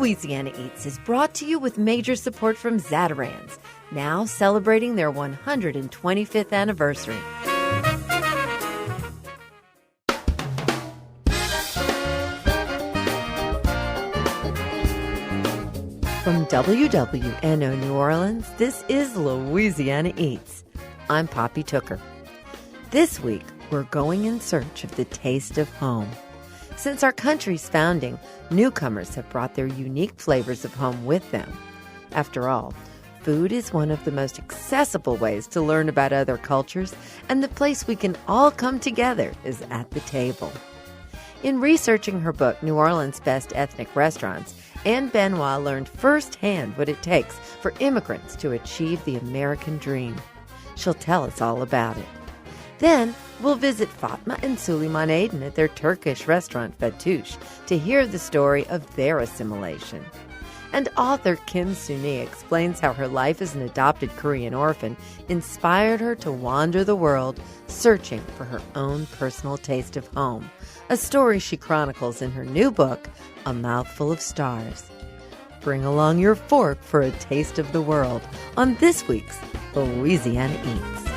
Louisiana Eats is brought to you with major support from Zatarain's, now celebrating their 125th anniversary. From WWNO New Orleans, this is Louisiana Eats. I'm Poppy Tooker. This week, we're going in search of the taste of home. Since our country's founding, newcomers have brought their unique flavors of home with them. After all, food is one of the most accessible ways to learn about other cultures, and the place we can all come together is at the table. In researching her book, New Orleans' Best Ethnic Restaurants, Anne Benoit learned firsthand what it takes for immigrants to achieve the American dream. She'll tell us all about it. Then, we'll visit Fatma and Suleyman Aydin at their Turkish restaurant Fatouche to hear the story of their assimilation. And author Kim Sunee explains how her life as an adopted Korean orphan inspired her to wander the world searching for her own personal taste of home, a story she chronicles in her new book, A Mouthful of Stars. Bring along your fork for a taste of the world on this week's Louisiana Eats.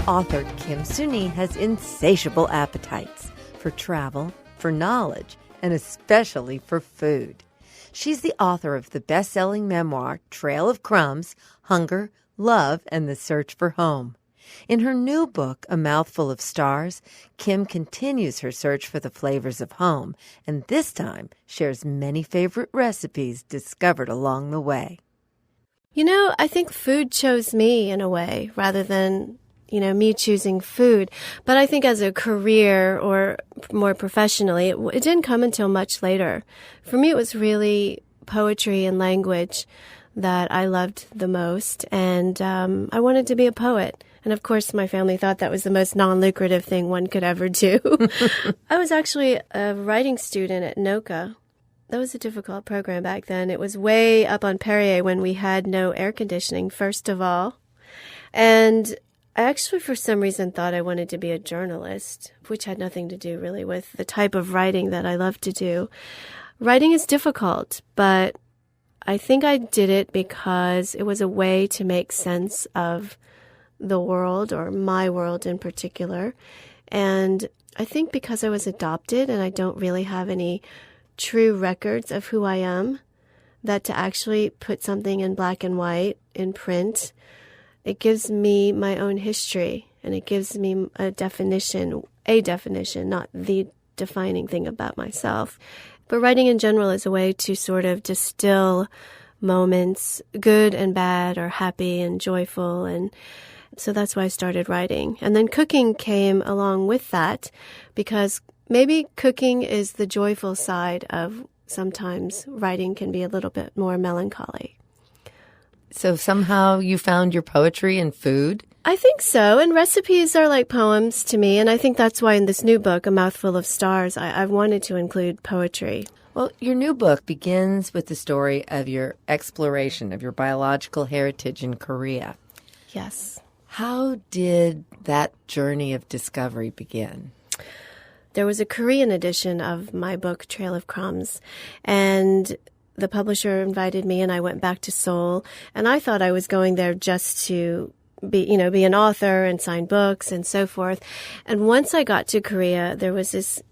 Author Kim Sunee has insatiable appetites for travel, for knowledge, and especially for food. She's the author of the best-selling memoir, Trail of Crumbs, Hunger, Love, and the Search for Home. In her new book, A Mouthful of Stars, Kim continues her search for the flavors of home, and this time shares many favorite recipes discovered along the way. You know, I think food chose me in a way, rather than me choosing food. But I think as a career or more professionally, it didn't come until much later. For me, it was really poetry and language that I loved the most. And I wanted to be a poet. And of course, my family thought that was the most non-lucrative thing one could ever do. I was actually a writing student at NOCA. That was a difficult program back then. It was way up on Perrier when we had no air conditioning, first of all. And I actually, for some reason, thought I wanted to be a journalist, which had nothing to do really with the type of writing that I love to do. Writing is difficult, but I think I did it because it was a way to make sense of the world, or my world in particular. And I think because I was adopted and I don't really have any true records of who I am, that to actually put something in black and white in print, it gives me my own history, and it gives me a definition, not the defining thing about myself. But writing in general is a way to sort of distill moments, good and bad, or happy and joyful, and so that's why I started writing. And then cooking came along with that, because maybe cooking is the joyful side of sometimes writing can be a little bit more melancholy. So somehow you found your poetry in food? I think so. And recipes are like poems to me. And I think that's why in this new book, A Mouthful of Stars, I've wanted to include poetry. Well, your new book begins with the story of your exploration of your biological heritage in Korea. Yes. How did that journey of discovery begin? There was a Korean edition of my book, Trail of Crumbs, and the publisher invited me, and I went back to Seoul, and I thought I was going there just to be an author and sign books and so forth. And once I got to Korea, there was this,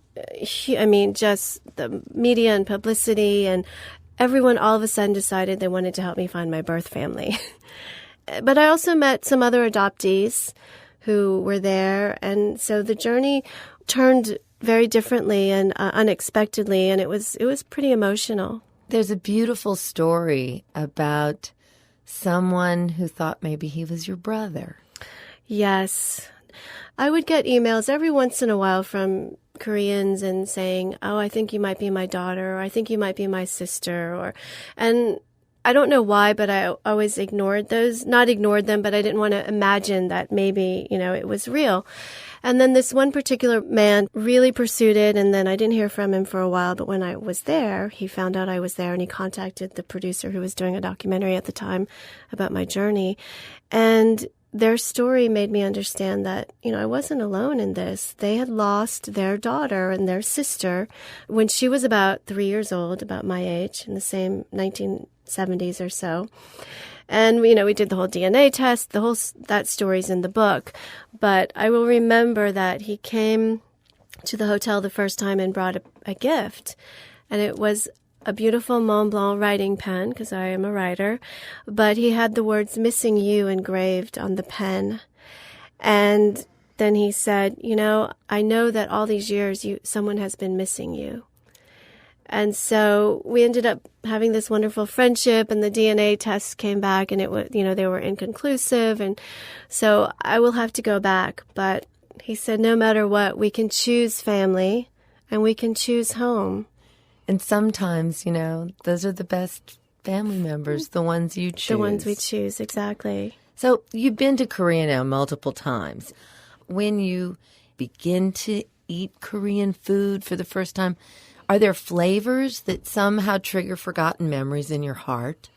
just the media and publicity, and everyone all of a sudden decided they wanted to help me find my birth family. But I also met some other adoptees who were there, and so the journey turned very differently and unexpectedly, and it was pretty emotional. There's a beautiful story about someone who thought maybe he was your brother. Yes. I would get emails every once in a while from Koreans and saying, "Oh, I think you might be my daughter," or "I think you might be my sister," and I don't know why, but I always ignored those. Not ignored them, but I didn't want to imagine that maybe, it was real. And then this one particular man really pursued it, and then I didn't hear from him for a while. But when I was there, he found out I was there, and he contacted the producer who was doing a documentary at the time about my journey. And their story made me understand that, I wasn't alone in this. They had lost their daughter and their sister when she was about 3 years old, about my age, in the same 1970s or so. And, we did the whole DNA test, that story's in the book. But I will remember that he came to the hotel the first time and brought a gift. And it was a beautiful Mont Blanc writing pen, because I am a writer. But he had the words "missing you" engraved on the pen. And then he said, I know that all these years someone has been missing you. And so we ended up having this wonderful friendship, and the DNA tests came back, and it was, they were inconclusive. And so I will have to go back. But he said, no matter what, we can choose family and we can choose home. And sometimes, those are the best family members, the ones you choose. The ones we choose, exactly. So you've been to Korea now multiple times. When you begin to eat Korean food for the first time, are there flavors that somehow trigger forgotten memories in your heart?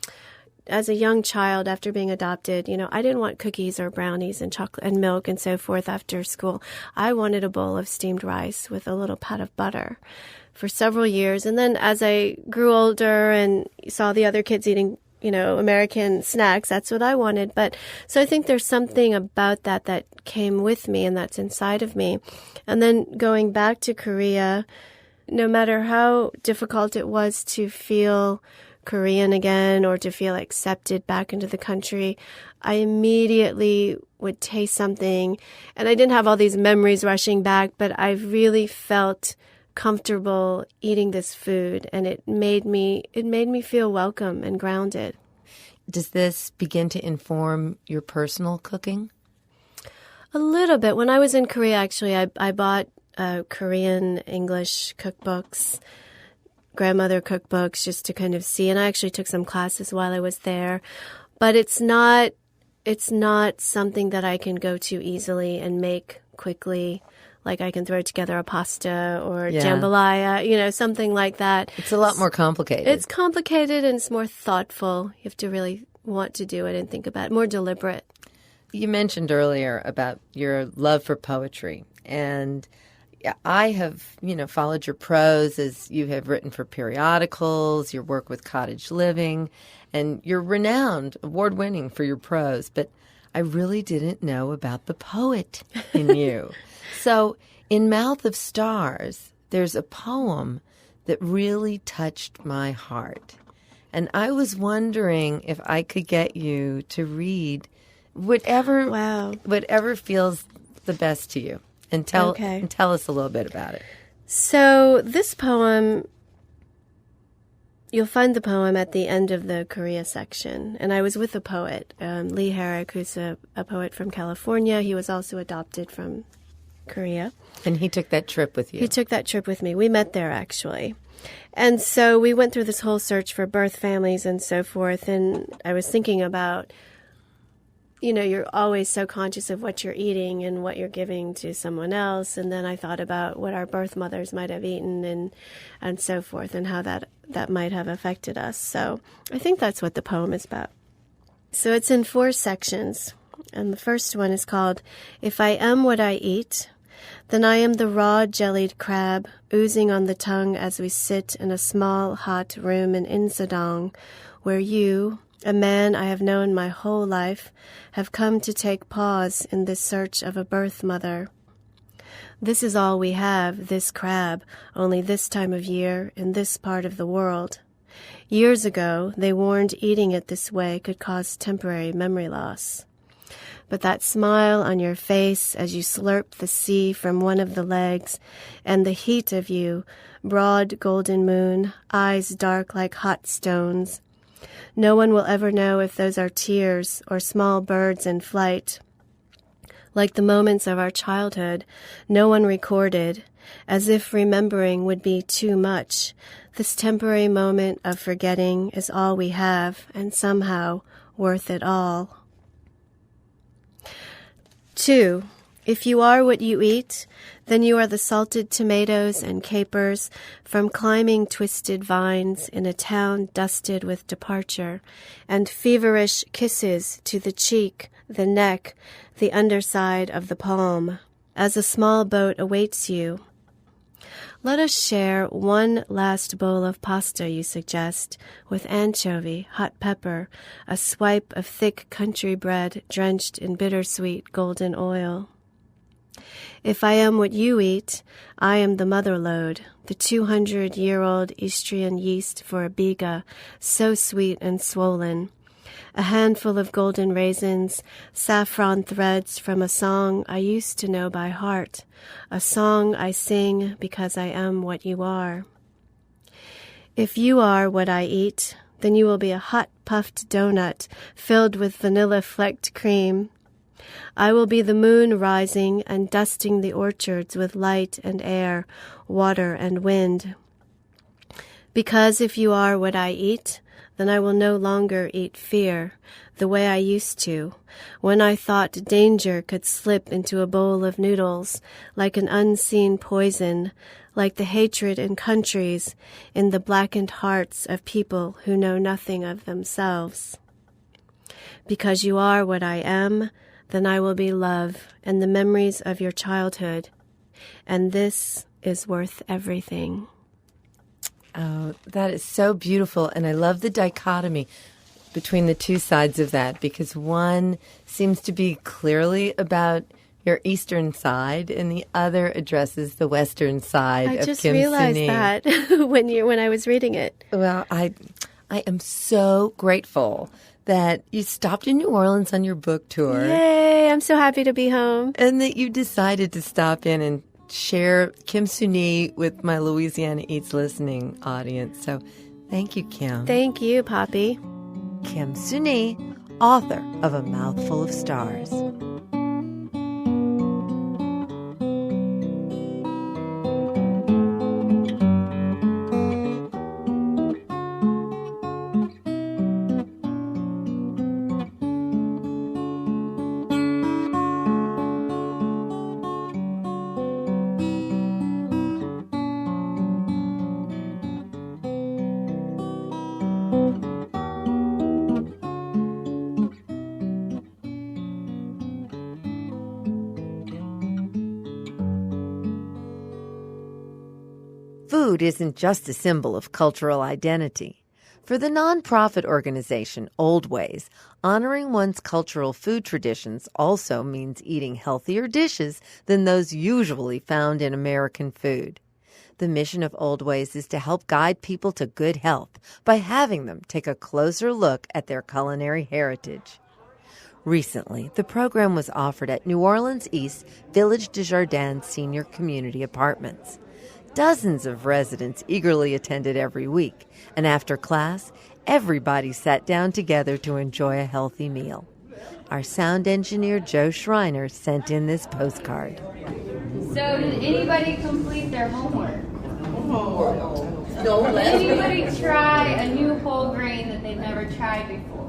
As a young child, after being adopted, I didn't want cookies or brownies and chocolate and milk and so forth after school. I wanted a bowl of steamed rice with a little pat of butter for several years. And then as I grew older and saw the other kids eating, American snacks, that's what I wanted. But so I think there's something about that came with me and that's inside of me. And then going back to Korea, no matter how difficult it was to feel Korean again or to feel accepted back into the country, I immediately would taste something. And I didn't have all these memories rushing back, but I really felt comfortable eating this food, and it made me feel welcome and grounded. Does this begin to inform your personal cooking? A little bit. When I was in Korea, actually, I bought Korean English cookbooks, grandmother cookbooks, just to kind of see. And I actually took some classes while I was there. But it's not something that I can go to easily and make quickly. Like I can throw together a pasta or jambalaya, something like that. It's a lot more complicated. It's complicated and it's more thoughtful. You have to really want to do it and think about it. More deliberate. You mentioned earlier about your love for poetry. And I have, followed your prose as you have written for periodicals, your work with Cottage Living, and you're renowned, award-winning for your prose. But I really didn't know about the poet in you. So in Mouth of Stars, there's a poem that really touched my heart. And I was wondering if I could get you to read whatever feels the best to you. And tell us a little bit about it. So this poem, you'll find the poem at the end of the Korea section. And I was with a poet, Lee Herrick, who's a poet from California. He was also adopted from Korea. And he took that trip with you? He took that trip with me. We met there, actually. And so we went through this whole search for birth families and so forth. And I was thinking about, you're always so conscious of what you're eating and what you're giving to someone else. And then I thought about what our birth mothers might have eaten and so forth, and how that might have affected us. So I think that's what the poem is about. So it's in 4 sections. And the first one is called, If I Am What I Eat, Then I Am the Raw Jellied Crab, Oozing on the tongue as we sit in a small hot room in Insadong, where you, a man I have known my whole life, have come to take pause in this search of a birth mother. This is all we have, this crab, only this time of year, in this part of the world. Years ago, they warned eating it this way could cause temporary memory loss. But that smile on your face as you slurp the sea from one of the legs, and the heat of you, broad golden moon, eyes dark like hot stones. No one will ever know if those are tears or small birds in flight. Like the moments of our childhood, no one recorded, as if remembering would be too much. This temporary moment of forgetting is all we have, and somehow worth it all. 2. If you are what you eat, then you are the salted tomatoes and capers from climbing twisted vines in a town dusted with departure, and feverish kisses to the cheek the neck, the underside of the palm, as a small boat awaits you. Let us share one last bowl of pasta, you suggest, with anchovy, hot pepper, a swipe of thick country bread drenched in bittersweet golden oil. If I am what you eat, I am the mother lode, the 200-year-old Istrian yeast for a biga, so sweet and swollen. A handful of golden raisins, saffron threads from a song I used to know by heart, a song I sing because I am what you are. If you are what I eat, then you will be a hot puffed donut filled with vanilla-flecked cream. I will be the moon rising and dusting the orchards with light and air, water and wind. Because if you are what I eat, then I will no longer eat fear, the way I used to, when I thought danger could slip into a bowl of noodles, like an unseen poison, like the hatred in countries, in the blackened hearts of people who know nothing of themselves. Because you are what I am, then I will be love and the memories of your childhood, and this is worth everything. Oh, that is so beautiful, and I love the dichotomy between the two sides of that, because one seems to be clearly about your eastern side, and the other addresses the western side of Kim Sunee. I just realized that when I was reading it. Well, I am so grateful that you stopped in New Orleans on your book tour. Yay! I'm so happy to be home. And that you decided to stop in and share Kim Sunee with my Louisiana Eats listening audience. So thank you, Kim. Thank you, Poppy. Kim Sunee, author of A Mouthful of Stars. Food isn't just a symbol of cultural identity. For the nonprofit organization Old Ways, honoring one's cultural food traditions also means eating healthier dishes than those usually found in American food. The mission of Old Ways is to help guide people to good health by having them take a closer look at their culinary heritage. Recently, the program was offered at New Orleans East Village des Jardins Senior Community Apartments. Dozens of residents eagerly attended every week, and after class, everybody sat down together to enjoy a healthy meal. Our sound engineer, Joe Schreiner, sent in this postcard. So, did anybody complete their homework? No. Did anybody try a new whole grain that they've never tried before?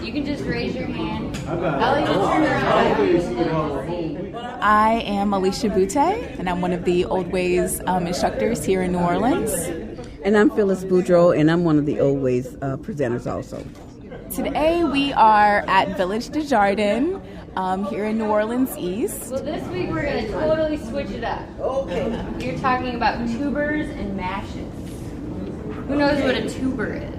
You can just raise your hand. I'll even turn around. I am Alicia Boutte, and I'm one of the Old Ways instructors here in New Orleans. And I'm Phyllis Boudreau, and I'm one of the Old Ways presenters also. Today we are at Village des Jardins here in New Orleans East. Well, this week we're going to totally switch it up. Okay. You're talking about tubers and mashes. Who knows what a tuber is?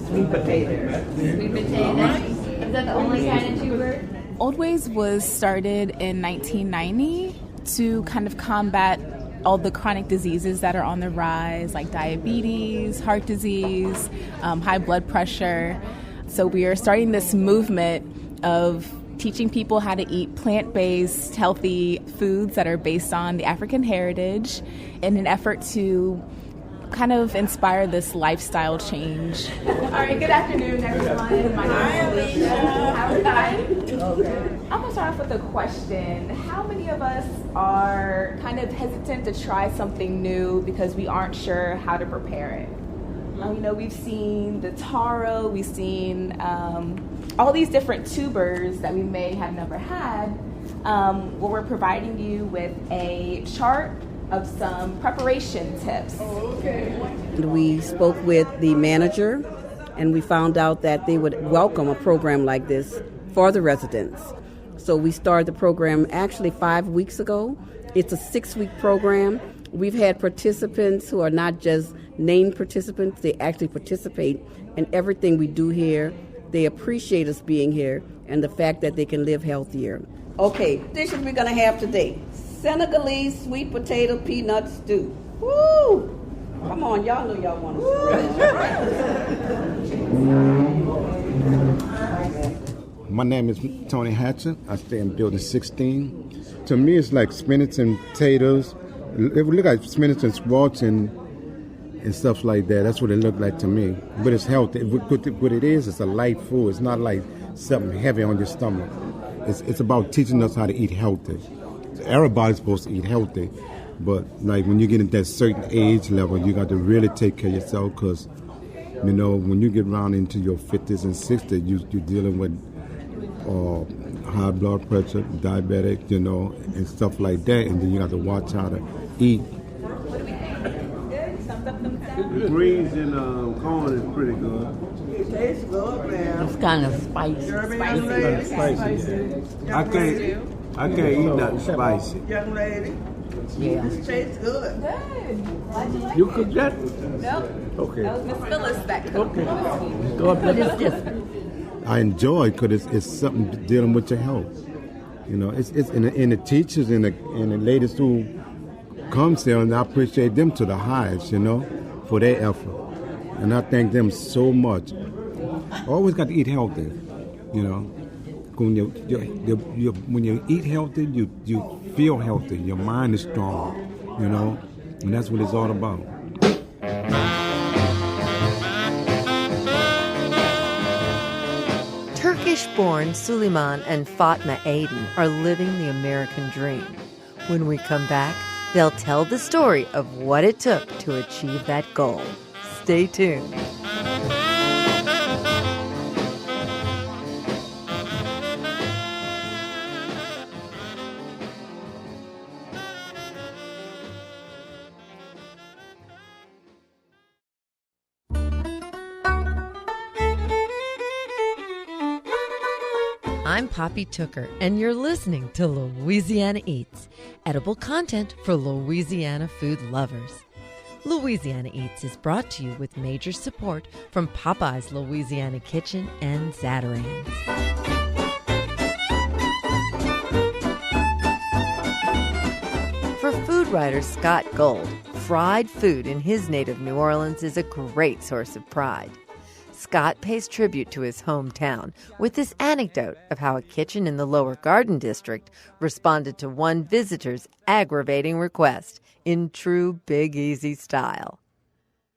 Sweet potato. Sweet potato? Is that the only kind of tuber? Old Ways was started in 1990 to kind of combat all the chronic diseases that are on the rise, like diabetes, heart disease, high blood pressure. So we are starting this movement of teaching people how to eat plant-based, healthy foods that are based on the African heritage in an effort to kind of inspire this lifestyle change. All right, good afternoon, everyone. My name is Alicia. I'm going to start off with a question. How many of us are kind of hesitant to try something new because we aren't sure how to prepare it? We've seen the taro, we've seen all these different tubers that we may have never had. Well, we're providing you with a chart of some preparation tips. We spoke with the manager, and we found out that they would welcome a program like this for the residents. So we started the program actually 5 weeks ago. It's a 6-week program. We've had participants who are not just named participants, they actually participate in everything we do here. They appreciate us being here and the fact that they can live healthier. Okay, dishes we're going to have today. Senegalese sweet potato peanut stew. Woo! Come on, y'all know y'all want to. My name is Tony Hatcher. I stay in building 16. To me, it's like spinach and potatoes. It would look like spinach and squash and stuff like that. That's what it looked like to me. But it's healthy. What it is, it's a light food. It's not like something heavy on your stomach. It's about teaching us how to eat healthy. Everybody's supposed to eat healthy. But like when you get at that certain age level, you got to really take care of yourself because, you know, when you get around into your 50s and 60s, you're dealing with high blood pressure, diabetic, you know, and stuff like that. And then you got to watch how to eat. Greens and corn is pretty good. It tastes good, man. It's kind of spicy. I can't eat nothing spicy. Young lady. Yeah. This tastes good. You cook that? No. Okay. That was Miss Phyllis that cooked. Okay. What is this? I enjoy it because it's something dealing with your health. You know, it's and the teachers and the ladies who comes there, and I appreciate them to the highest, you know, for their effort. And I thank them so much. Always got to eat healthy, you know. When you eat healthy, you feel healthy. Your mind is strong, you know, and that's what it's all about. Turkish-born Suleyman and Fatma Aydin are living the American dream. When we come back, they'll tell the story of what it took to achieve that goal. Stay tuned. I'm Poppy Tooker, and you're listening to Louisiana Eats, edible content for Louisiana food lovers. Louisiana Eats is brought to you with major support from Popeye's Louisiana Kitchen and Zatarain's. For food writer Scott Gold, fried food in his native New Orleans is a great source of pride. Scott pays tribute to his hometown with this anecdote of how a kitchen in the Lower Garden District responded to one visitor's aggravating request in true Big Easy style.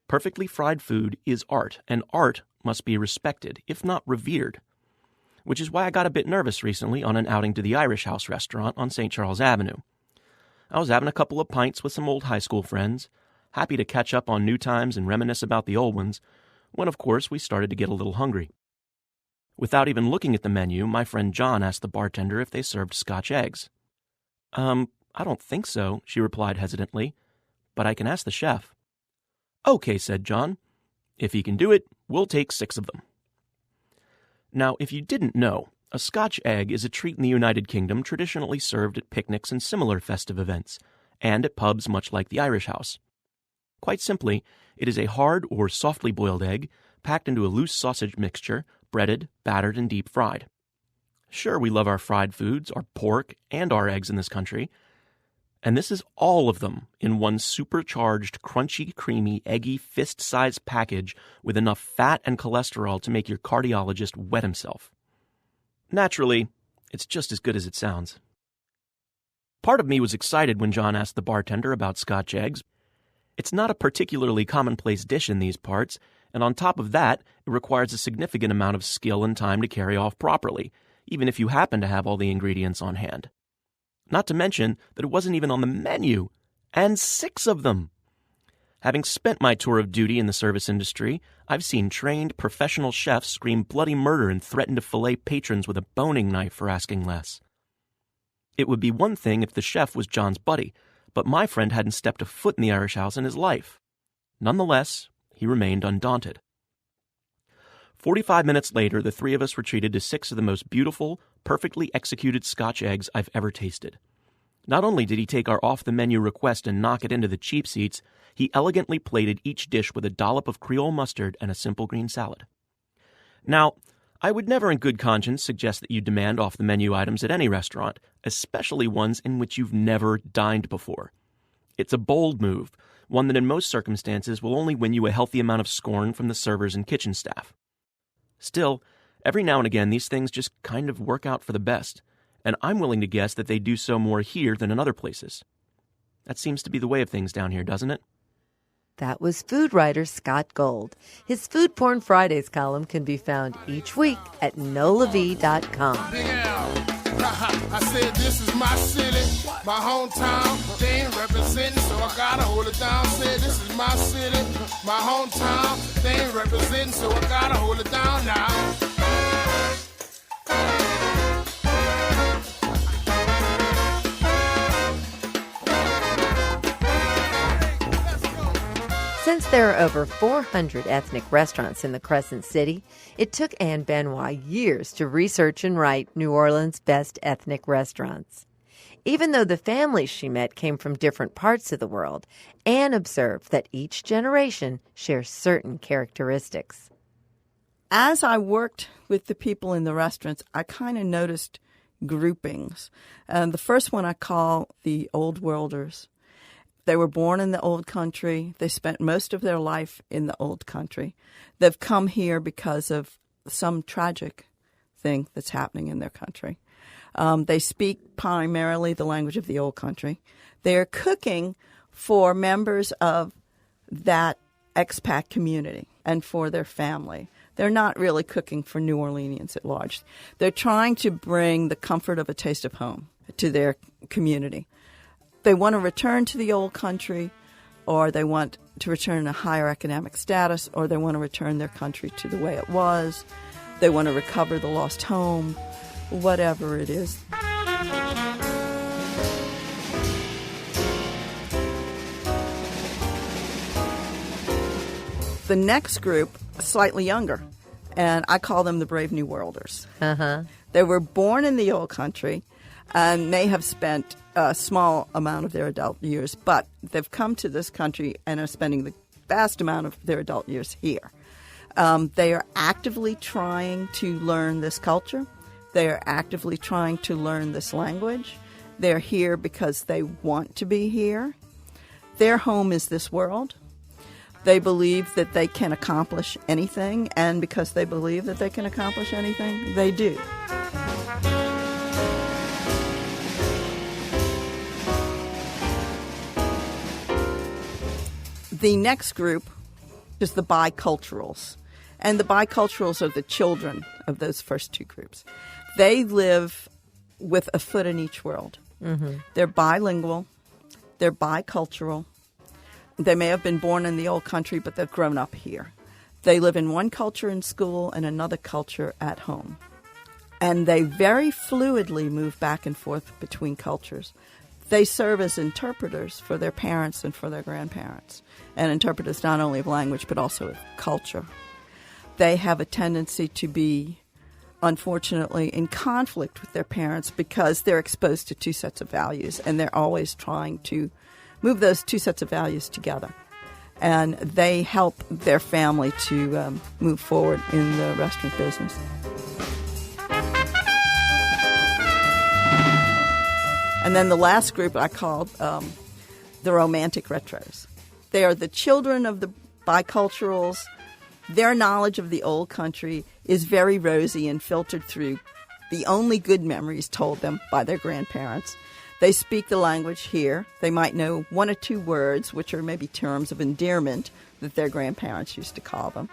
Perfectly fried food is art, and art must be respected, if not revered. Which is why I got a bit nervous recently on an outing to the Irish House restaurant on St. Charles Avenue. I was having a couple of pints with some old high school friends, happy to catch up on new times and reminisce about the old ones, when, of course, we started to get a little hungry. Without even looking at the menu, my friend John asked the bartender if they served Scotch eggs. I don't think so, she replied hesitantly, but I can ask the chef. Okay, said John. If he can do it, we'll take 6 of them. Now, if you didn't know, a Scotch egg is a treat in the United Kingdom traditionally served at picnics and similar festive events, and at pubs much like the Irish House. Quite simply, it is a hard or softly boiled egg packed into a loose sausage mixture, breaded, battered, and deep fried. Sure, we love our fried foods, our pork, and our eggs in this country. And this is all of them in one supercharged, crunchy, creamy, eggy, fist-sized package with enough fat and cholesterol to make your cardiologist wet himself. Naturally, it's just as good as it sounds. Part of me was excited when John asked the bartender about Scotch eggs. It's not a particularly commonplace dish in these parts, and on top of that, it requires a significant amount of skill and time to carry off properly, even if you happen to have all the ingredients on hand. Not to mention that it wasn't even on the menu, and 6 of them. Having spent my tour of duty in the service industry, I've seen trained professional chefs scream bloody murder and threaten to fillet patrons with a boning knife for asking less. It would be one thing if the chef was John's buddy, but my friend hadn't stepped a foot in the Irish House in his life. Nonetheless, he remained undaunted. 45 minutes later, the three of us were treated to 6 of the most beautiful, perfectly executed Scotch eggs I've ever tasted. Not only did he take our off-the-menu request and knock it into the cheap seats, he elegantly plated each dish with a dollop of Creole mustard and a simple green salad. Now, I would never in good conscience suggest that you demand off-the-menu items at any restaurant, especially ones in which you've never dined before. It's a bold move, one that in most circumstances will only win you a healthy amount of scorn from the servers and kitchen staff. Still, every now and again, these things just kind of work out for the best, and I'm willing to guess that they do so more here than in other places. That seems to be the way of things down here, doesn't it? That was food writer Scott Gold. His Food Porn Fridays column can be found each week at nolav.com. I said this is my city, my hometown. They ain't representing, so I gotta hold it down. Said this is my city, my hometown. They ain't representing, so I gotta hold it down now. Since there are over 400 ethnic restaurants in the Crescent City, it took Anne Benoit years to research and write New Orleans' best ethnic restaurants. Even though the families she met came from different parts of the world, Anne observed that each generation shares certain characteristics. As I worked with the people in the restaurants, I kind of noticed groupings. The first one I call the Old Worlders. They were born in the old country. They spent most of their life in the old country. They've come here because of some tragic thing that's happening in their country. They speak primarily the language of the old country. They're cooking for members of that expat community and for their family. They're not really cooking for New Orleanians at large. They're trying to bring the comfort of a taste of home to their community. They want to return to the old country, or they want to return a higher economic status, or they want to return their country to the way it was. They want to recover the lost home, whatever it is. The next group, slightly younger, and I call them the Brave New Worlders. They were born in the old country and may have spent a small amount of their adult years, but they've come to this country and are spending the vast amount of their adult years here. They are actively trying to learn this culture. They are actively trying to learn this language. They're here because they want to be here. Their home is this world. They believe that they can accomplish anything, and because they believe that they can accomplish anything, they do. The next group is the biculturals. And the biculturals are the children of those first two groups. They live with a foot in each world. Mm-hmm. They're bilingual. They're bicultural. They may have been born in the old country, but they've grown up here. They live in one culture in school and another culture at home. And they very fluidly move back and forth between cultures. They serve as interpreters for their parents and for their grandparents, and interpreters not only of language but also of culture. They have a tendency to be, unfortunately, in conflict with their parents because they're exposed to two sets of values, and they're always trying to move those two sets of values together. And they help their family to move forward in the restaurant business. And then the last group I called the romantic retros. They are the children of the biculturals. Their knowledge of the old country is very rosy and filtered through the only good memories told them by their grandparents. They speak the language here. They might know one or two words, which are maybe terms of endearment that their grandparents used to call them.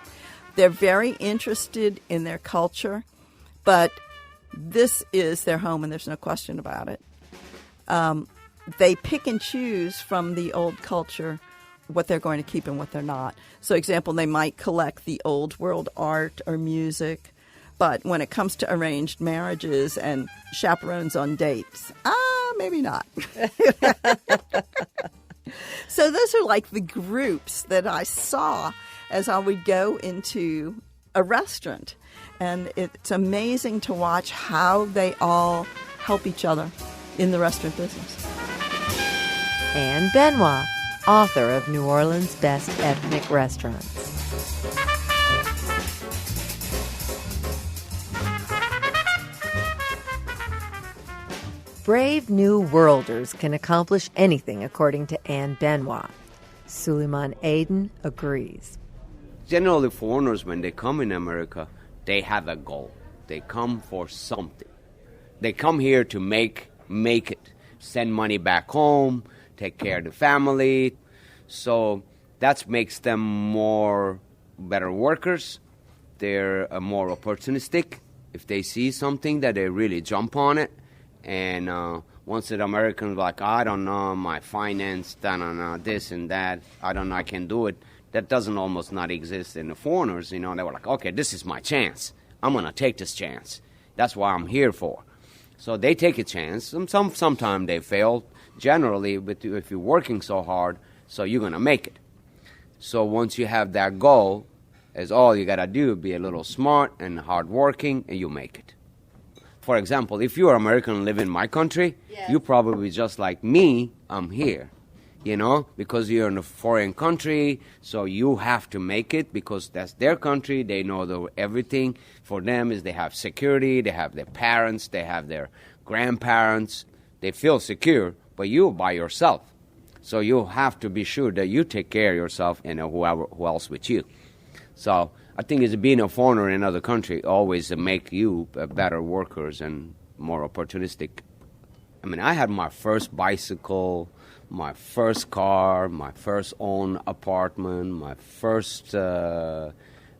They're very interested in their culture, but this is their home and there's no question about it. They pick and choose from the old culture what they're going to keep and what they're not. So, example, they might collect the old world art or music, but when it comes to arranged marriages and chaperones on dates, maybe not. So those are like the groups that I saw as I would go into a restaurant. And it's amazing to watch how they all help each other in the restaurant business. And Benoit, author of New Orleans' Best Ethnic Restaurants. Brave new worlders can accomplish anything, according to Anne Benoit. Suleyman Aydin agrees. Generally, foreigners, when they come in America, they have a goal. They come for something. They come here to make it, send money back home, take care of the family. So that makes them more better workers. They're more opportunistic. If they see something, that they really jump on it. And once the Americans are like, I don't know, my finance, I don't know, this and that, I don't know, I can do it. That doesn't almost not exist in the foreigners, you know. They were like, okay, this is my chance. I'm going to take this chance. That's what I'm here for. So they take a chance. Sometimes they fail. Generally, but if you're working so hard, so you're going to make it. So once you have that goal, is all you got to do, be a little smart and hardworking, and you make it. For example, if you're American and live in my country, you probably just like me, I'm here. You know, because you're in a foreign country, so you have to make it because that's their country. They know everything. For them is they have security, they have their parents, they have their grandparents. They feel secure, but you by yourself. So you have to be sure that you take care of yourself and who else with you. So I think it's being a foreigner in another country always make you better workers and more opportunistic. I mean, I had my first bicycle, my first car, my first own apartment, my first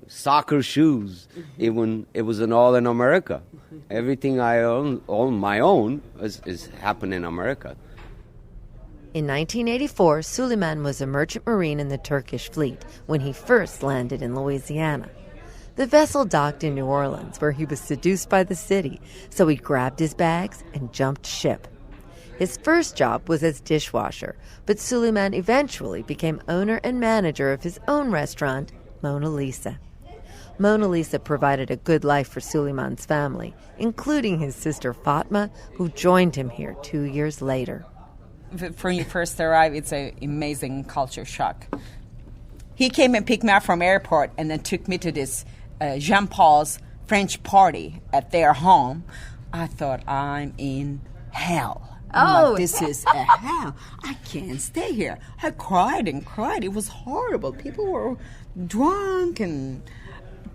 soccer shoes. Even it was all in America. Everything I own my own is happened in America. In 1984, Suleyman was a merchant marine in the Turkish fleet when he first landed in Louisiana. The vessel docked in New Orleans, where he was seduced by the city, so he grabbed his bags and jumped ship. His first job was as dishwasher, but Suleyman eventually became owner and manager of his own restaurant, Mona Lisa. Mona Lisa provided a good life for Suleyman's family, including his sister Fatma, who joined him here 2 years later. When you first arrive, it's an amazing culture shock. He came and picked me up from airport and then took me to this Jean Paul's French party at their home. I thought, I'm in hell. Like, this is a hell. I can't stay here. I cried and cried. It was horrible. People were drunk and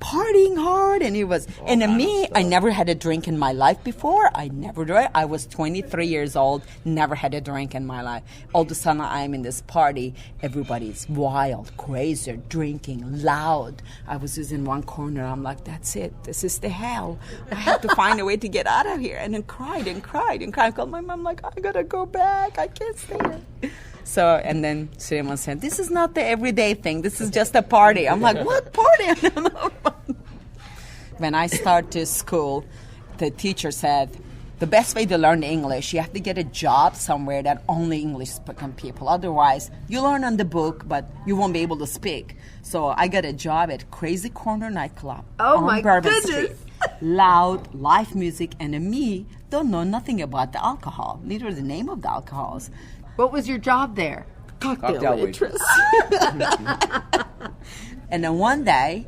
partying hard, and it was. And me, I never had a drink in my life before. I never drank. I was 23 years old, never had a drink in my life. All of a sudden, I'm in this party. Everybody's wild, crazy, drinking, loud. I was just in one corner. I'm like, that's it. This is the hell. I have to find a way to get out of here. And then cried and cried and cried. I called my mom, like, I gotta go back. I can't stay here. So, and then Suleyman said, this is not the everyday thing. This is just a party. I'm like, what party? I don't know. When I started school, the teacher said, the best way to learn English, you have to get a job somewhere that only English-speaking people. Otherwise, you learn on the book, but you won't be able to speak. So I got a job at Crazy Corner nightclub on Bourbon Street. Loud, live music, and me don't know nothing about the alcohol, neither the name of the alcohols. What was your job there? Cocktail waitress. And then one day,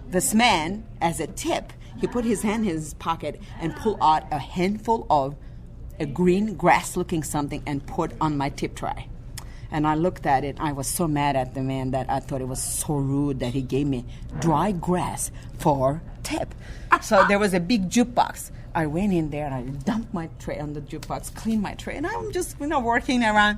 this man, as a tip, he put his hand in his pocket and pulled out a handful of a green grass-looking something and put on my tip tray. And I looked at it. I was so mad at the man that I thought it was so rude that he gave me dry grass for tip. So there was a big jukebox. I went in there and I dumped my tray on the jukebox, cleaned my tray, and I'm just, working around.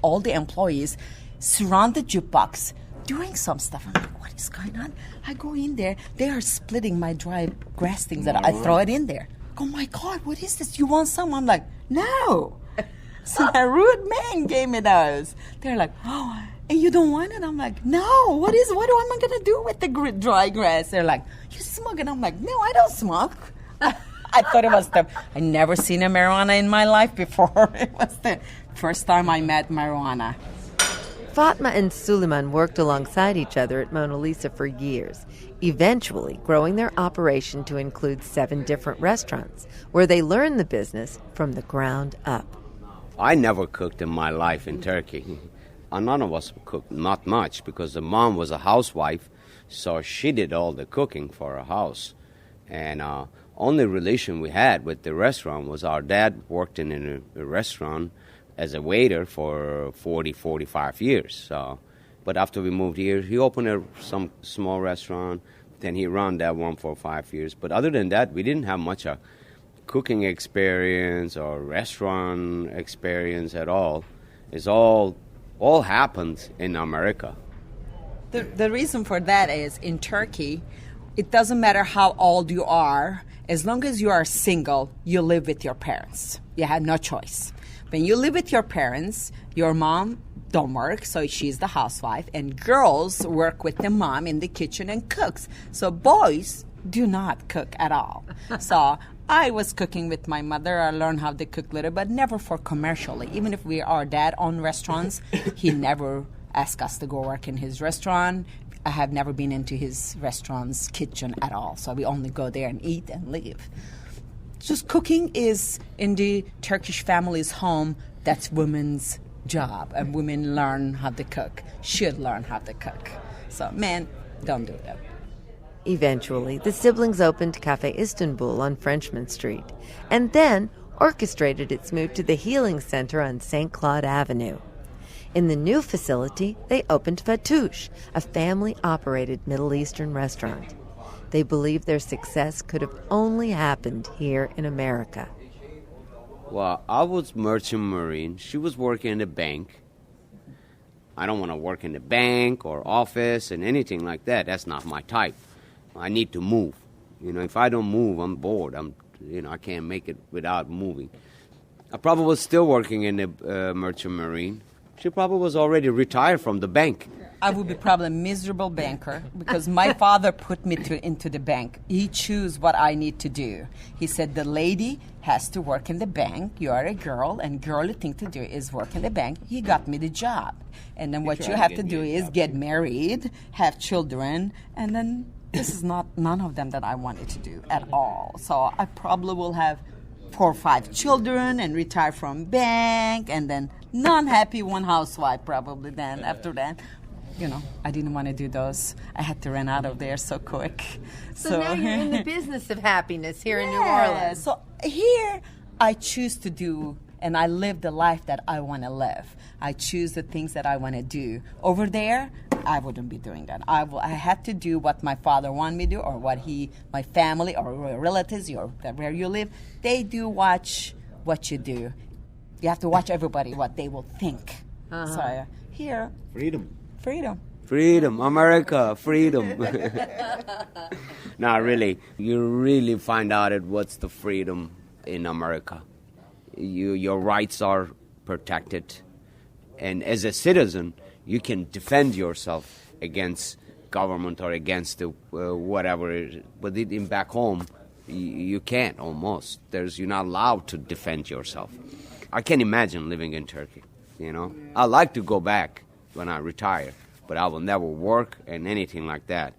All the employees surround the jukebox doing some stuff. I'm like, what is going on? I go in there. They are splitting my dry grass things that I throw it in there. Oh, my God, what is this? You want some? I'm like, no. So a rude man gave me those. They're like, oh, and you don't want it? I'm like, no. What am I going to do with the dry grass? They're like, you smoke it? I'm like, no, I don't smoke. I thought it was I never seen a marijuana in my life before. It was the first time I met marijuana. Fatma and Suleyman worked alongside each other at Mona Lisa for years, eventually growing their operation to include 7 different restaurants, where they learned the business from the ground up. I never cooked in my life in Turkey. None of us cooked, not much, because the mom was a housewife, so she did all the cooking for our house. And only relation we had with the restaurant was our dad worked in a restaurant as a waiter for 40, 45 years. So, but after we moved here, he opened some small restaurant, then he ran that one for 5 years. But other than that, we didn't have much cooking experience or restaurant experience at all. It's all happened in America. The reason for that is in Turkey, it doesn't matter how old you are, as long as you are single, you live with your parents. You have no choice. When you live with your parents, your mom don't work, so she's the housewife, and girls work with the mom in the kitchen and cooks. So boys do not cook at all. So I was cooking with my mother. I learned how to cook little, but never for commercially. Even if our dad owned restaurants, he never asked us to go work in his restaurant. I have never been into his restaurant's kitchen at all. So we only go there and eat and leave. Just cooking is in the Turkish family's home. That's women's job, and women learn how to cook, should learn how to cook. So men, don't do that. Eventually, the siblings opened Cafe Istanbul on Frenchman Street, and then orchestrated its move to the Healing Center on St. Claude Avenue. In the new facility, they opened Fatouche, a family-operated Middle Eastern restaurant. They believe their success could have only happened here in America. Well, I was merchant marine. She was working in the bank. I don't want to work in the bank or office and anything like that. That's not my type. I need to move. If I don't move, I'm bored. I can't make it without moving. I probably was still working in the merchant marine. She probably was already retired from the bank. I would be probably a miserable banker because my father put me into the bank. He chose what I need to do. He said the lady has to work in the bank. You are a girl, and girly thing to do is work in the bank. He got me the job. And then what you have to do is get married, have children, and then this is none of them that I wanted to do at all. So I probably will have 4 or 5 children and retire from bank, and then non-happy one housewife probably then after that. I didn't want to do those. I had to run out of there so quick. So now you're in the business of happiness here in New Orleans. So here I choose to do, and I live the life that I want to live. I choose the things that I want to do. Over there, I wouldn't be doing that. I had to do what my father wanted me to do, or what my family or relatives or where you live, they do watch what you do. You have to watch everybody, what they will think. So here... Freedom, America, freedom. Not really. You really find out what's the freedom in America. Your rights are protected. And as a citizen, you can defend yourself against government or against whatever. But in back home, you can't almost. You're not allowed to defend yourself. I can't imagine living in Turkey, I like to go back when I retire, but I will never work and anything like that.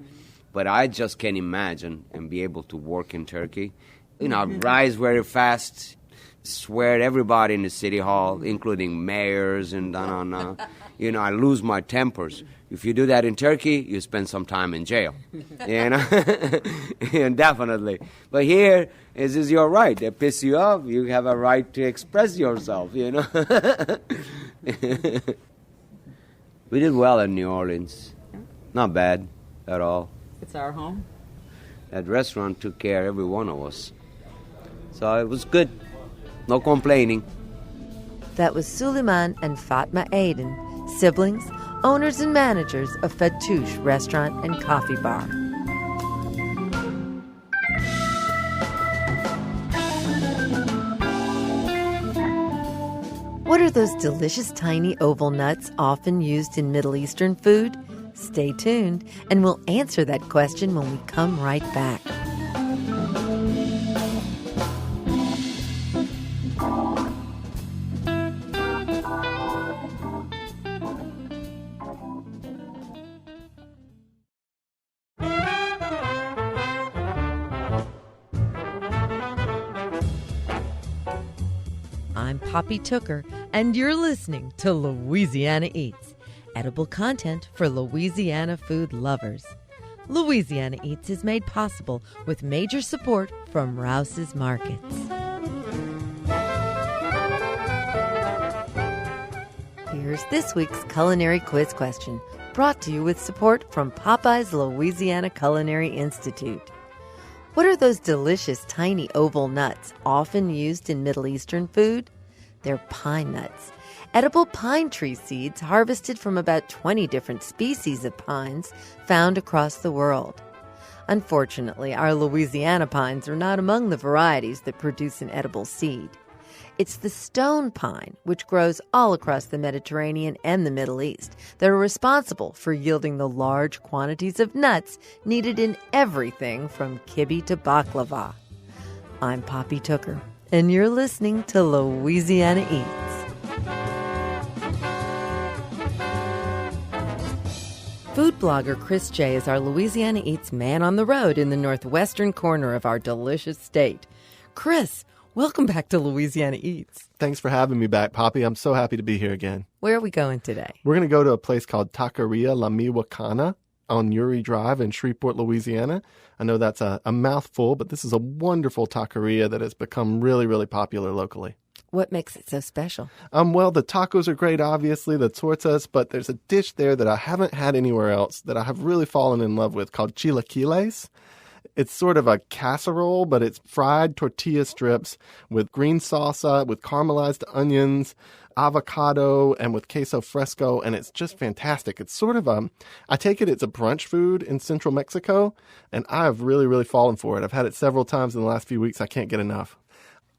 But I just can't imagine and be able to work in Turkey. I rise very fast, swear at everybody in the city hall, including mayors and I lose my tempers. If you do that in Turkey, you spend some time in jail. And definitely. But here, this is your right. They piss you off, you have a right to express yourself, We did well in New Orleans. Not bad at all. It's our home. That restaurant took care of every one of us. So it was good. No complaining. That was Suleyman and Fatma Aydin, siblings, owners and managers of Fatouche Restaurant and Coffee Bar. What are those delicious tiny oval nuts often used in Middle Eastern food? Stay tuned, and we'll answer that question when we come right back. Poppy Tooker, and you're listening to Louisiana Eats, edible content for Louisiana food lovers. Louisiana Eats is made possible with major support from Rouse's Markets. Here's this week's culinary quiz question, brought to you with support from Popeye's Louisiana Culinary Institute. What are those delicious tiny oval nuts often used in Middle Eastern food? They're pine nuts. Edible pine tree seeds harvested from about 20 different species of pines found across the world. Unfortunately, our Louisiana pines are not among the varieties that produce an edible seed. It's the stone pine, which grows all across the Mediterranean and the Middle East, that are responsible for yielding the large quantities of nuts needed in everything from kibbeh to baklava. I'm Poppy Tooker, and you're listening to Louisiana Eats. Food blogger Chris J. is our Louisiana Eats man on the road in the northwestern corner of our delicious state. Chris, welcome back to Louisiana Eats. Thanks for having me back, Poppy. I'm so happy to be here again. Where are we going today? We're going to go to a place called Taqueria La Miwakana on Uri Drive in Shreveport, Louisiana. I know that's a mouthful, but this is a wonderful taqueria that has become really, really popular locally. What makes it so special? Well, the tacos are great, obviously, the tortas, but there's a dish there that I haven't had anywhere else that I have really fallen in love with called chilaquiles. It's sort of a casserole, but it's fried tortilla strips with green salsa, with caramelized onions, avocado, and with queso fresco, and it's just fantastic. It's sort of I take it it's a brunch food in central Mexico, and I have really, really fallen for it. I've had it several times in the last few weeks. I can't get enough.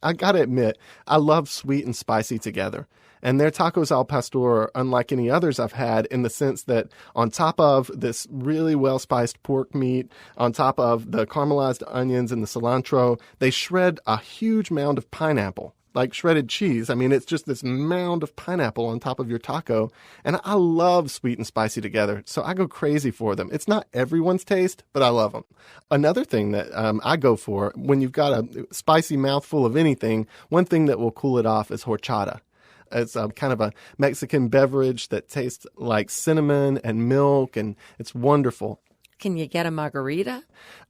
I gotta admit, I love sweet and spicy together. And their tacos al pastor are unlike any others I've had in the sense that on top of this really well-spiced pork meat, on top of the caramelized onions and the cilantro, they shred a huge mound of pineapple, like shredded cheese. I mean, it's just this mound of pineapple on top of your taco. And I love sweet and spicy together, so I go crazy for them. It's not everyone's taste, but I love them. Another thing that I go for, when you've got a spicy mouthful of anything, one thing that will cool it off is horchata. It's kind of a Mexican beverage that tastes like cinnamon and milk, and it's wonderful. Can you get a margarita?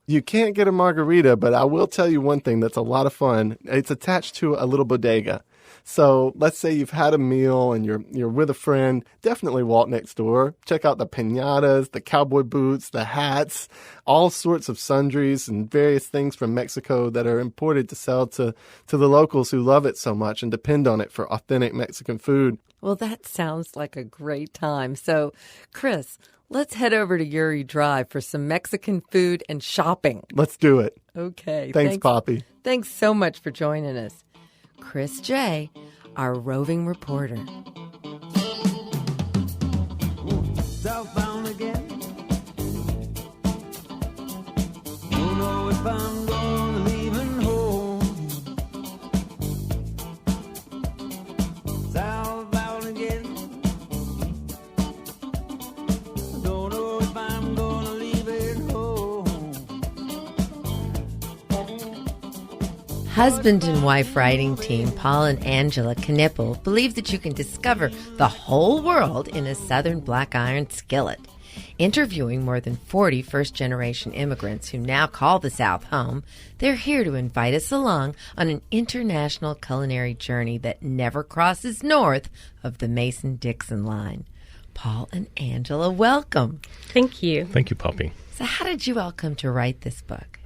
You can't get a margarita, but I will tell you one thing that's a lot of fun. It's attached to a little bodega. So let's say you've had a meal and you're with a friend. Definitely walk next door. Check out the piñatas, the cowboy boots, the hats, all sorts of sundries and various things from Mexico that are imported to sell to the locals who love it so much and depend on it for authentic Mexican food. Well, that sounds like a great time. So, Chris, let's head over to Uri Drive for some Mexican food and shopping. Let's do it. Okay. Thanks, Poppy. Thanks so much for joining us. Chris J., our roving reporter. Southbound again. Don't know if I'm gonna leaving home. Southbound again. Don't know if I'm gonna leave it home. Husband and wife writing team Paul and Angela Knippel believe that you can discover the whole world in a southern black iron skillet. Interviewing more than 40 first-generation immigrants who now call the South home, they're here to invite us along on an international culinary journey that never crosses north of the Mason-Dixon line. Paul and Angela, welcome. Thank you. Thank you, Poppy. So how did you all come to write this book?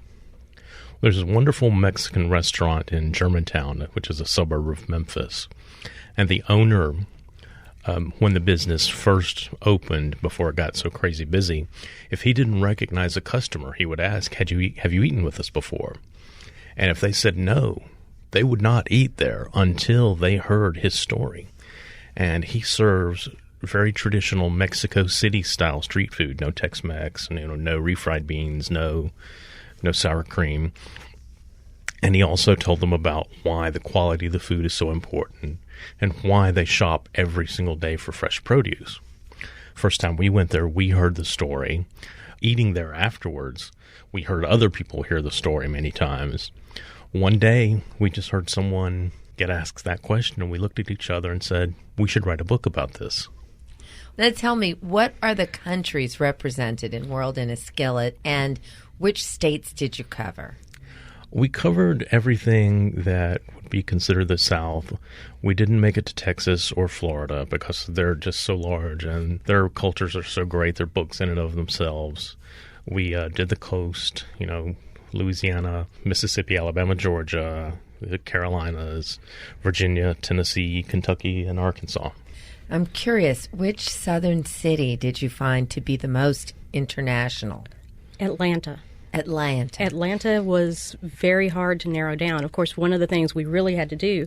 There's a wonderful Mexican restaurant in Germantown, which is a suburb of Memphis. And the owner, when the business first opened, before it got so crazy busy, if he didn't recognize a customer, he would ask, have you eaten with us before? And if they said no, they would not eat there until they heard his story. And he serves very traditional Mexico City-style street food, no Tex-Mex, no refried beans, no sour cream. And he also told them about why the quality of the food is so important and why they shop every single day for fresh produce. First time we went there, we heard the story. Eating there afterwards, we heard other people hear the story many times. One day, we just heard someone get asked that question, and we looked at each other and said, we should write a book about this. Now tell me, what are the countries represented in World in a Skillet, and which states did you cover? We covered everything that would be considered the South. We didn't make it to Texas or Florida because they're just so large and their cultures are so great. They're books in and of themselves. We did the coast, Louisiana, Mississippi, Alabama, Georgia, the Carolinas, Virginia, Tennessee, Kentucky, and Arkansas. I'm curious, which southern city did you find to be the most international? Atlanta. Atlanta was very hard to narrow down. Of course, one of the things we really had to do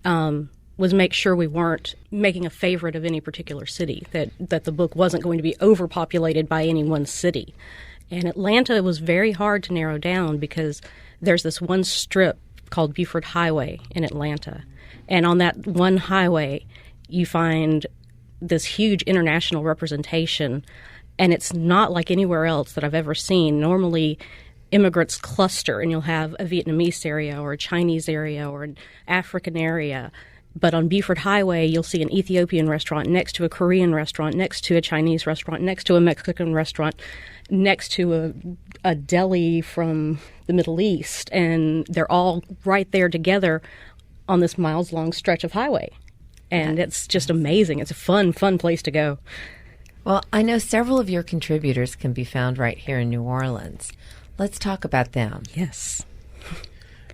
was make sure we weren't making a favorite of any particular city, that the book wasn't going to be overpopulated by any one city. And Atlanta was very hard to narrow down because there's this one strip called Buford Highway in Atlanta. And on that one highway, you find this huge international representation, and it's not like anywhere else that I've ever seen. Normally, immigrants cluster, and you'll have a Vietnamese area or a Chinese area or an African area. But on Buford Highway, you'll see an Ethiopian restaurant next to a Korean restaurant, next to a Chinese restaurant, next to a Mexican restaurant, next to a deli from the Middle East. And they're all right there together on this miles-long stretch of highway. And it's just amazing. It's a fun place to go. Well, I know several of your contributors can be found right here in New Orleans. Let's talk about them. Yes.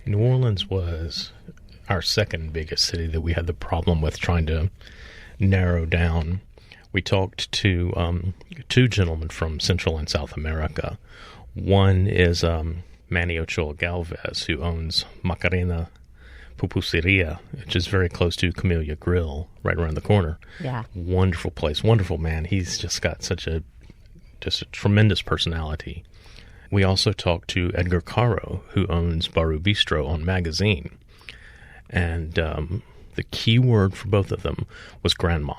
New Orleans was our second biggest city that we had the problem with trying to narrow down. We talked to two gentlemen from Central and South America. One is Manny Ochoa Galvez, who owns Macarena Pupuseria, which is very close to Camellia Grill, right around the corner. Yeah. Wonderful place, wonderful man. He's just got such a tremendous personality. We also talked to Edgar Caro, who owns Baru Bistro on Magazine. And the key word for both of them was grandma,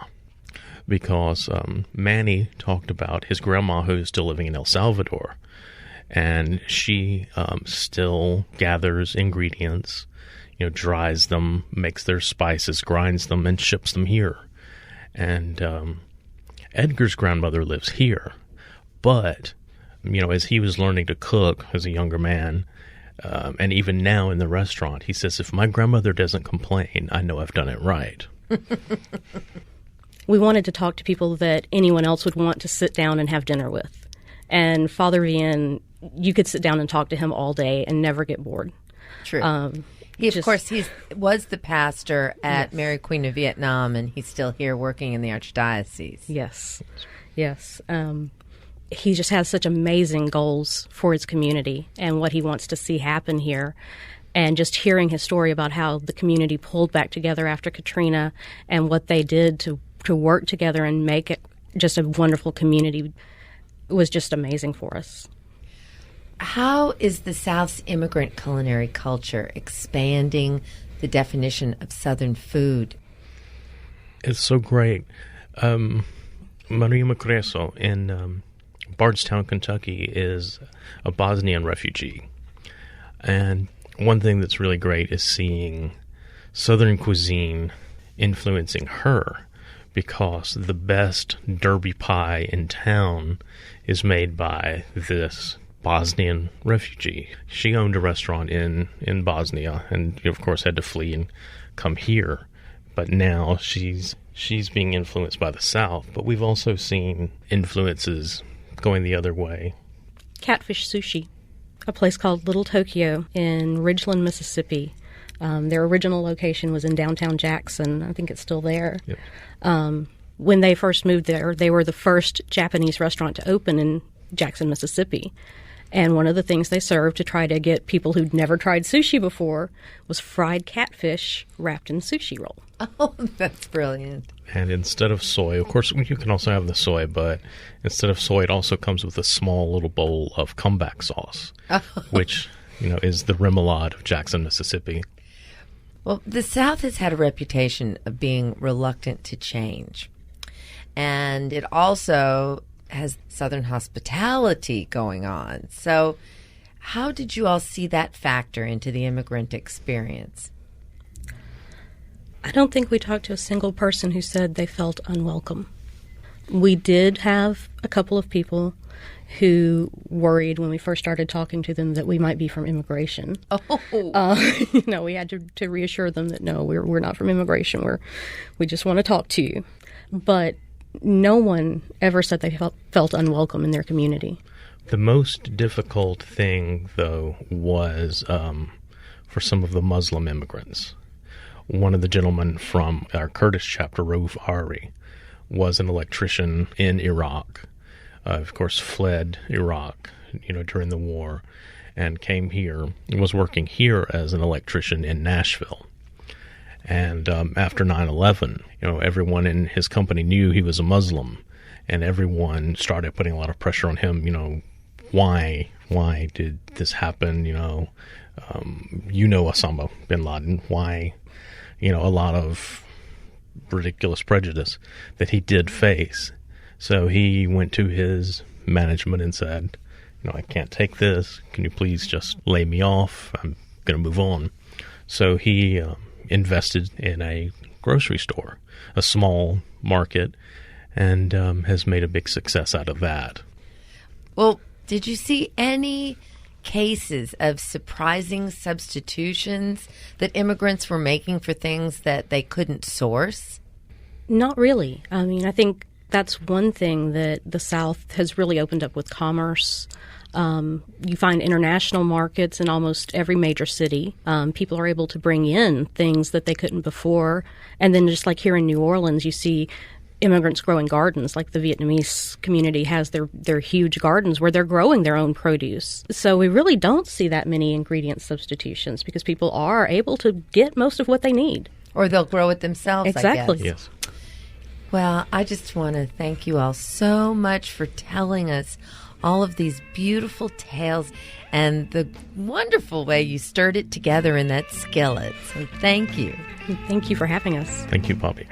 because Manny talked about his grandma, who is still living in El Salvador, and she still gathers ingredients, dries them, makes their spices, grinds them, and ships them here. And Edgar's grandmother lives here, but as he was learning to cook as a younger man, and even now in the restaurant, he says, if my grandmother doesn't complain, I know I've done it right. We wanted to talk to people that anyone else would want to sit down and have dinner with. And Father Vian, you could sit down and talk to him all day and never get bored. True. He was the pastor at Mary Queen of Vietnam, and he's still here working in the Archdiocese. Yes. He just has such amazing goals for his community and what he wants to see happen here. And just hearing his story about how the community pulled back together after Katrina and what they did to work together and make it just a wonderful community was just amazing for us. How is the South's immigrant culinary culture expanding the definition of Southern food? It's so great. Maria Macreso in Bardstown, Kentucky, is a Bosnian refugee. And one thing that's really great is seeing Southern cuisine influencing her, because the best derby pie in town is made by this Bosnian refugee. She owned a restaurant in Bosnia and, of course, had to flee and come here. But now she's being influenced by the South. But we've also seen influences going the other way. Catfish Sushi, a place called Little Tokyo in Ridgeland, Mississippi. Their original location was in downtown Jackson. I think it's still there. Yep. When they first moved there, they were the first Japanese restaurant to open in Jackson, Mississippi. And one of the things they served to try to get people who'd never tried sushi before was fried catfish wrapped in sushi roll. Oh, that's brilliant. And instead of soy, of course, you can also have the soy, but instead of soy, it also comes with a small little bowl of comeback sauce, which, is the remoulade of Jackson, Mississippi. Well, the South has had a reputation of being reluctant to change. And it also has Southern hospitality going on. So how did you all see that factor into the immigrant experience? I don't think we talked to a single person who said they felt unwelcome. We did have a couple of people who worried when we first started talking to them that we might be from immigration. We had to reassure them that no, we're not from immigration. We just want to talk to you. But no one ever said they felt unwelcome in their community. The most difficult thing, though, was for some of the Muslim immigrants. One of the gentlemen from our Kurdish chapter, Rauf Ari, was an electrician in Iraq. Of course, fled Iraq, during the war, and came here and was working here as an electrician in Nashville. And after 9/11, everyone in his company knew he was a Muslim, and everyone started putting a lot of pressure on him. Why did this happen? Osama bin Laden. Why? A lot of ridiculous prejudice that he did face. So he went to his management and said, I can't take this. Can you please just lay me off? I'm going to move on. So he invested in a grocery store, a small market, and has made a big success out of that. Well, did you see any cases of surprising substitutions that immigrants were making for things that they couldn't source? Not really. I mean, I think that's one thing that the South has really opened up with commerce. You find international markets in almost every major city. People are able to bring in things that they couldn't before. And then just like here in New Orleans, you see immigrants growing gardens, like the Vietnamese community has their huge gardens where they're growing their own produce. So we really don't see that many ingredient substitutions because people are able to get most of what they need. Or they'll grow it themselves, exactly. I guess. Yes. Well, I just want to thank you all so much for telling us all of these beautiful tales and the wonderful way you stirred it together in that skillet. So thank you. Thank you for having us. Thank you, Poppy.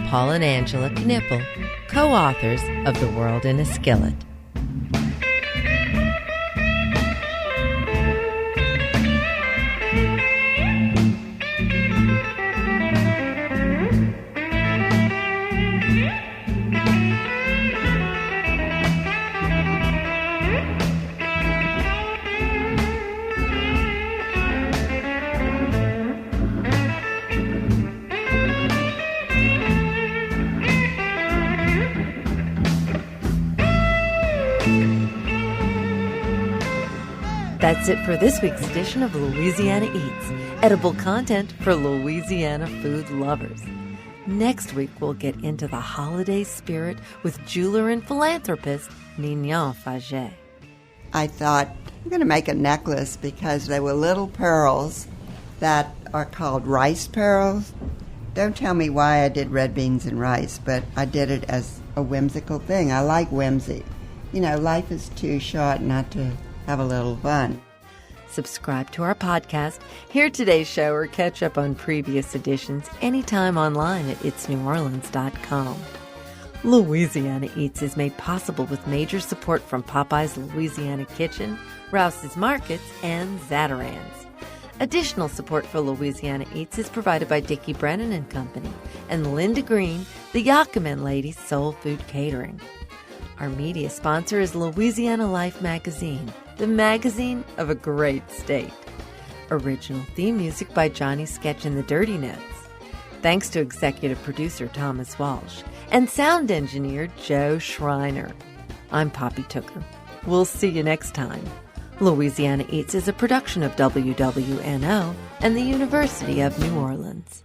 Paul and Angela Knippel, co-authors of The World in a Skillet. That's it for this week's edition of Louisiana Eats, edible content for Louisiana food lovers. Next week, we'll get into the holiday spirit with jeweler and philanthropist Nignan Faget. I thought, I'm going to make a necklace because they were little pearls that are called rice pearls. Don't tell me why I did red beans and rice, but I did it as a whimsical thing. I like whimsy. Life is too short not to have a little fun. Subscribe to our podcast, hear today's show, or catch up on previous editions anytime online at itsneworleans.com. Louisiana Eats is made possible with major support from Popeye's Louisiana Kitchen, Rouse's Markets, and Zatarain's. Additional support for Louisiana Eats is provided by Dickie Brennan and Company and Linda Green, the Yakima Ladies Soul Food Catering. Our media sponsor is Louisiana Life Magazine, the magazine of a great state. Original theme music by Johnny Sketch and the Dirty Notes. Thanks to executive producer Thomas Walsh and sound engineer Joe Schreiner. I'm Poppy Tooker. We'll see you next time. Louisiana Eats is a production of WWNO and the University of New Orleans.